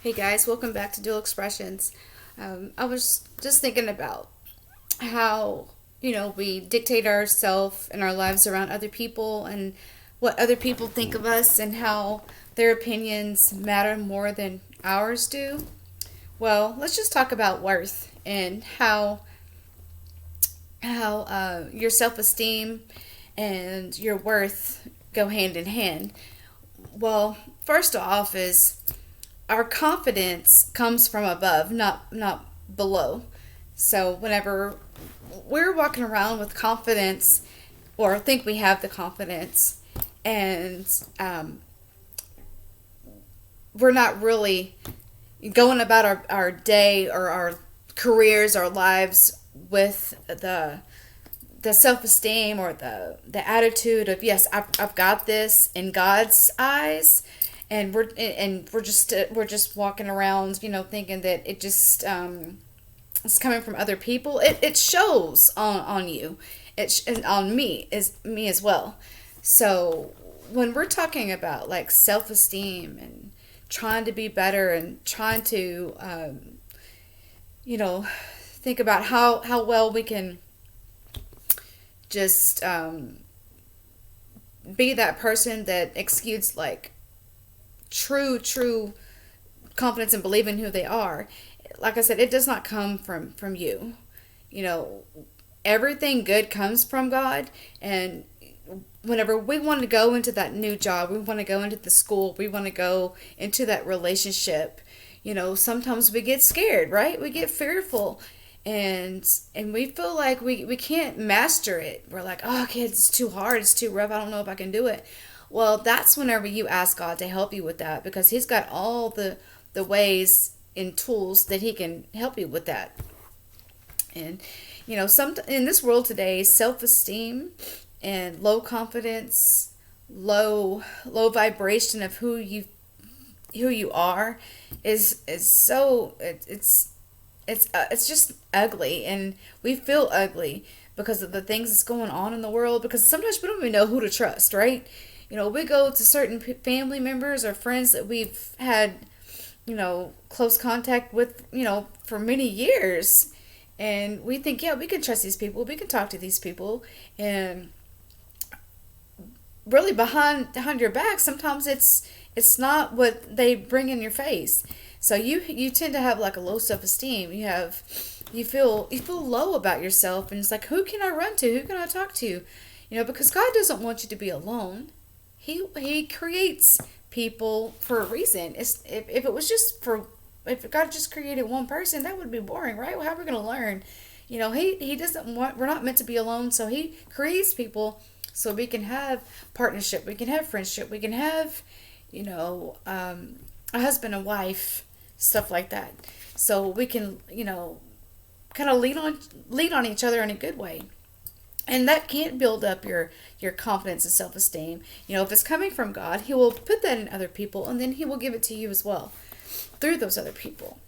Hey guys, welcome back to Dual Expressions. I was just thinking about how, we dictate ourselves and our lives around other people and what other people think of us and how their opinions matter more than ours do. Well, let's just talk about worth and how your self-esteem and your worth go hand in hand. Well, first off is our confidence comes from above, not below. So whenever we're walking around with confidence, or think we have the confidence, and we're not really going about our day or our careers, our lives with the self esteem or the attitude of yes, I've got this in God's eyes, and we're just walking around, thinking that it just it's coming from other people. It shows on you, and on me as well. So when we're talking about like self esteem and trying to be better and trying to you know think about how well we can just be that person that exudes like true confidence and believe in who they are. Like I said, it does not come from you. You know, everything good comes from God, and whenever we want to go into that new job, we want to go into the school, we want to go into that relationship, sometimes we get scared, right? We get fearful, and we feel like we can't master it. We're like, oh, okay, it's too hard, it's too rough, I don't know if I can do it. Well, that's whenever you ask God to help you with that, because He's got all the ways and tools that He can help you with that. And some in this world today, self-esteem and low confidence, low vibration of who you are is so it's just ugly, and we feel ugly because of the things that's going on in the world, because sometimes we don't even know who to trust, right? We go to certain family members or friends that we've had close contact with for many years, and we think, yeah, we can trust these people, we can talk to these people, and really behind your back sometimes it's not what they bring in your face. So you tend to have like a low self-esteem. You feel low about yourself, and it's like, who can I run to, who can I talk to? Because God doesn't want you to be alone. He creates people for a reason. If it was just for, if God just created one person, that would be boring, right? Well, how are we going to learn? He doesn't want, we're not meant to be alone, so He creates people so we can have partnership, we can have friendship, we can have, a husband and wife, stuff like that. So we can, kind of lean on each other in a good way. And that can't build up your confidence and self-esteem. If it's coming from God, He will put that in other people, and then He will give it to you as well through those other people.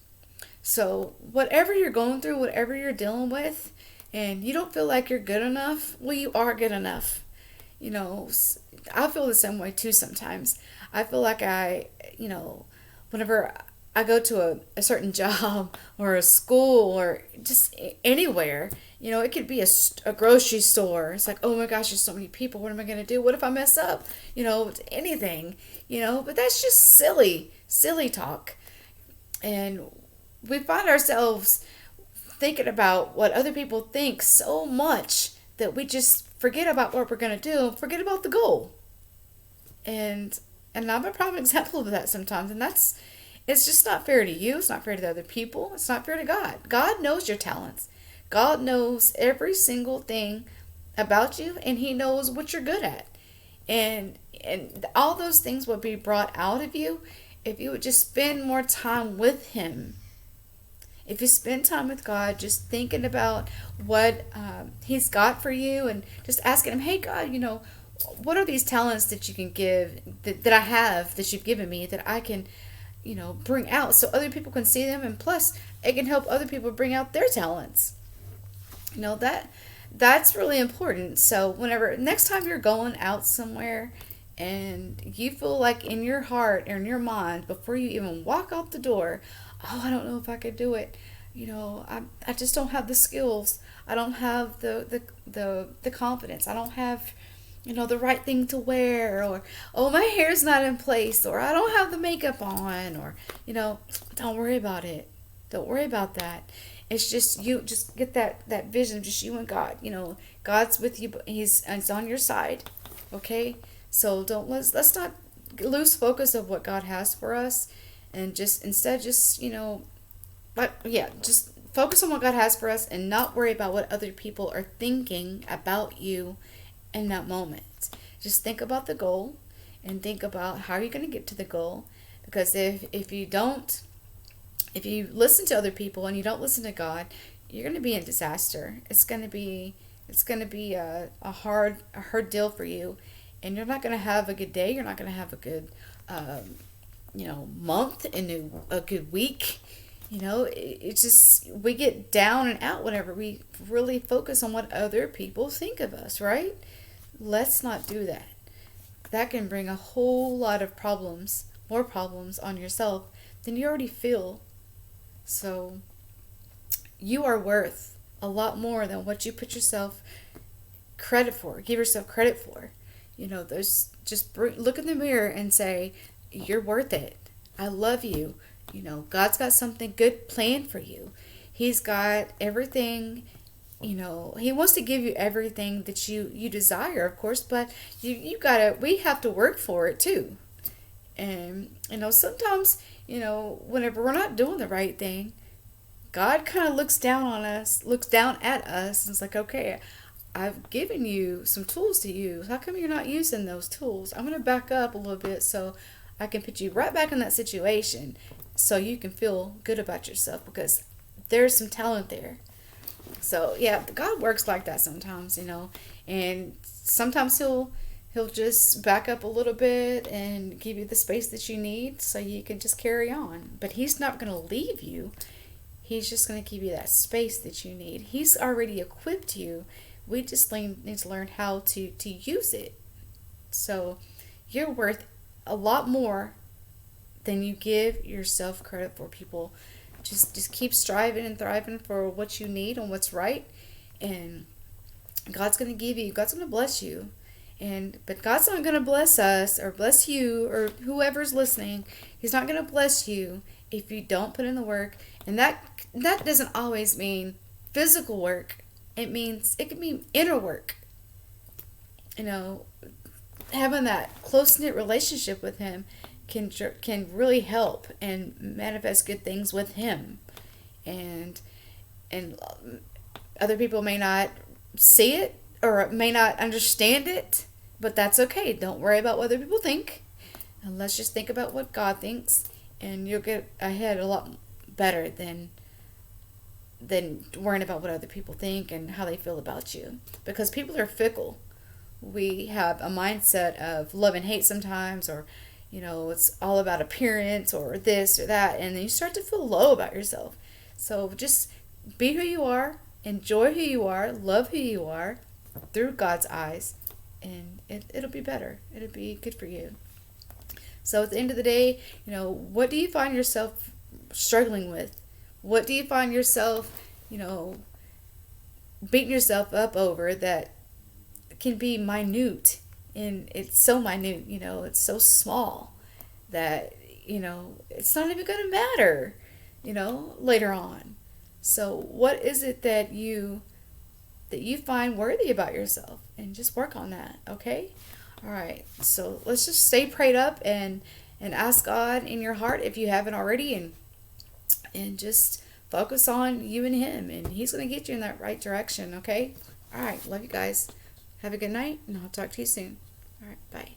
So whatever you're going through, whatever you're dealing with, and you don't feel like you're good enough, well, you are good enough. I feel the same way too sometimes. I feel like whenever I go to a certain job or a school or just anywhere, it could be a grocery store. It's like, oh my gosh, there's so many people. What am I going to do? What if I mess up? Anything, but that's just silly talk. And we find ourselves thinking about what other people think so much that we just forget about what we're going to do, forget about the goal. And I'm a prime example of that sometimes. And it's just not fair to you. It's not fair to the other people. It's not fair to God. God knows your talents. God knows every single thing about you, and He knows what you're good at. And all those things would be brought out of you if you would just spend more time with Him. If you spend time with God, just thinking about what He's got for you, and just asking Him, hey God, what are these talents that you can give, that I have, that you've given me, that I can bring out so other people can see them, and plus it can help other people bring out their talents. That's really important. So whenever next time you're going out somewhere and you feel like in your heart or in your mind before you even walk out the door, oh, I don't know if I could do it. I just don't have the skills. I don't have the confidence. I don't have, the right thing to wear, or, oh, my hair's not in place, or I don't have the makeup on, or, don't worry about it. Don't worry about that. It's just you just get that vision of just you and God. God's with you. He's on your side. Okay? So let's not lose focus of what God has for us, and just instead just, just focus on what God has for us and not worry about what other people are thinking about you in that moment. Just think about the goal and think about how you're going to get to the goal. Because if you don't, if you listen to other people and you don't listen to God, you're going to be in disaster. It's going to be a hard deal for you, and you're not going to have a good day. You're not going to have a good month and a good week. It's just, we get down and out whenever we really focus on what other people think of us, right? Let's not do that. That can bring a whole lot of problems, more problems on yourself than you already feel. So you are worth a lot more than what you put yourself credit for. Give yourself credit for. Look in the mirror and say, you're worth it. I love you. God's got something good planned for you. He's got everything. He wants to give you everything that you desire, of course, but we have to work for it too. And sometimes, whenever we're not doing the right thing, God kind of looks down at us, and it's like, okay, I've given you some tools to use. How come you're not using those tools? I'm going to back up a little bit so I can put you right back in that situation so you can feel good about yourself, because there's some talent there. So yeah, God works like that sometimes, and sometimes he'll just back up a little bit and give you the space that you need so you can just carry on. But he's not going to leave you. He's just going to give you that space that you need. He's already equipped you. We just need to learn how to use it. So you're worth a lot more than you give yourself credit for, people. Just keep striving and thriving for what you need and what's right, and God's going to bless you. But God's not going to bless us or bless you or whoever's listening. He's not going to bless you if you don't put in the work. And that doesn't always mean physical work. It can mean inner work. Having that close-knit relationship with him can really help and manifest good things with him. And other people may not see it or may not understand it, but that's okay. Don't worry about what other people think, and let's just think about what God thinks, and you'll get ahead a lot better than worrying about what other people think and how they feel about you, because people are fickle. We have a mindset of love and hate sometimes, or it's all about appearance or this or that, and then you start to feel low about yourself. So just be who you are, enjoy who you are, love who you are through God's eyes, and it'll be better. It'll be good for you. So at the end of the day, what do you find yourself struggling with? What do you find yourself, beating yourself up over that can be minute? And it's so minute, it's so small that, it's not even going to matter, later on. So what is it that you find worthy about yourself? And just work on that, okay? All right, so let's just stay prayed up and ask God in your heart if you haven't already, and just focus on you and him, and he's going to get you in that right direction, okay? All right, love you guys. Have a good night, and I'll talk to you soon. All right, bye.